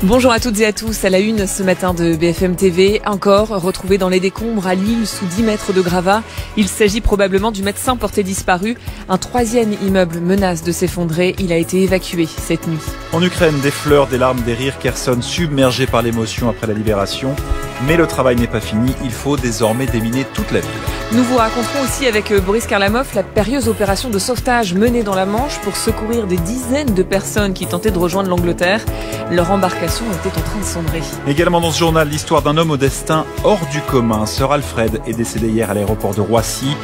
Bonjour à toutes et à tous. À la une ce matin de BFM TV, encore retrouvé dans les décombres à Lille sous 10 mètres de gravats. Il s'agit probablement du médecin porté disparu. Un troisième immeuble menace de s'effondrer. Il a été évacué cette nuit. En Ukraine, des fleurs, des larmes, des rires, Kherson submergé par l'émotion après la libération. Mais le travail n'est pas fini, il faut désormais déminer toute la ville. Nous vous raconterons aussi avec Boris Karlamov la périlleuse opération de sauvetage menée dans la Manche pour secourir des dizaines de personnes qui tentaient de rejoindre l'Angleterre. Leur embarcation était en train de sombrer. Également dans ce journal, l'histoire d'un homme au destin hors du commun. Sir Alfred est décédé hier à l'aéroport de Roissy.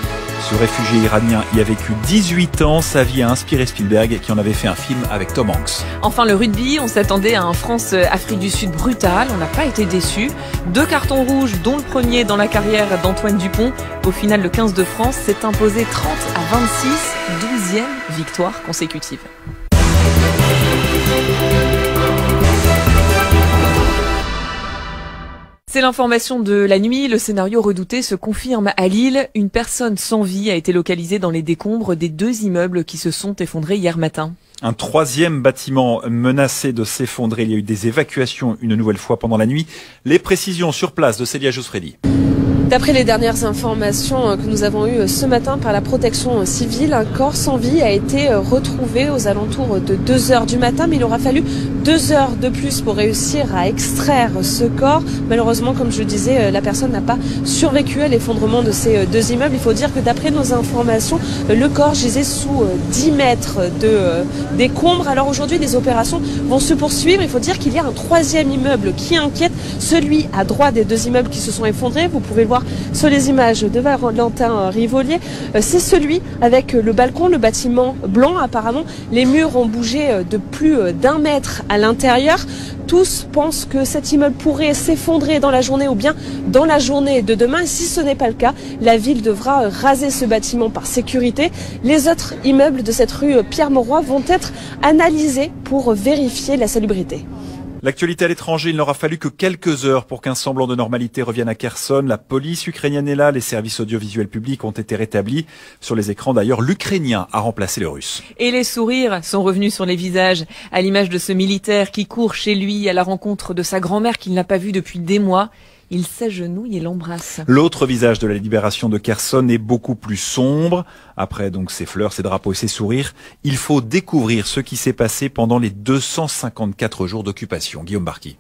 Ce réfugié iranien y a vécu 18 ans. Sa vie a inspiré Spielberg qui en avait fait un film avec Tom Hanks. Enfin le rugby, on s'attendait à un France-Afrique du Sud brutal. On n'a pas été déçus. 2 cartons rouges, dont le premier dans la carrière d'Antoine Dupont. Au final, le 15 de France s'est imposé 30-26, 12e victoire consécutive. C'est l'information de la nuit. Le scénario redouté se confirme à Lille. Une personne sans vie a été localisée dans les décombres des 2 immeubles qui se sont effondrés hier matin. Un troisième bâtiment menacé de s'effondrer. Il y a eu des évacuations une nouvelle fois pendant la nuit. Les précisions sur place de Célia Jousfredi. D'après les dernières informations que nous avons eues ce matin par la protection civile, un corps sans vie a été retrouvé aux alentours de 2 heures du matin, mais il aura fallu 2 heures de plus pour réussir à extraire ce corps. Malheureusement, comme je le disais, la personne n'a pas survécu à l'effondrement de ces 2 immeubles. Il faut dire que d'après nos informations, le corps gisait sous 10 mètres de décombres. Alors aujourd'hui, les opérations vont se poursuivre. Il faut dire qu'il y a un troisième immeuble qui inquiète, celui à droite des 2 immeubles qui se sont effondrés. Vous pouvez le voir sur les images de Valentin Rivolier, c'est celui avec le balcon, le bâtiment blanc. Apparemment, les murs ont bougé de plus d'1 mètre à l'intérieur. Tous pensent que cet immeuble pourrait s'effondrer dans la journée ou bien dans la journée de demain. Et si ce n'est pas le cas, la ville devra raser ce bâtiment par sécurité. Les autres immeubles de cette rue Pierre-Mauroy vont être analysés pour vérifier la salubrité. L'actualité à l'étranger, il n'aura fallu que quelques heures pour qu'un semblant de normalité revienne à Kherson. La police ukrainienne est là, les services audiovisuels publics ont été rétablis. Sur les écrans d'ailleurs, l'Ukrainien a remplacé le Russe. Et les sourires sont revenus sur les visages, à l'image de ce militaire qui court chez lui à la rencontre de sa grand-mère qu'il n'a pas vue depuis des mois. Il s'agenouille et l'embrasse. L'autre visage de la libération de Kherson est beaucoup plus sombre. Après donc ces fleurs, ces drapeaux et ces sourires, il faut découvrir ce qui s'est passé pendant les 254 jours d'occupation. Guillaume Barqui.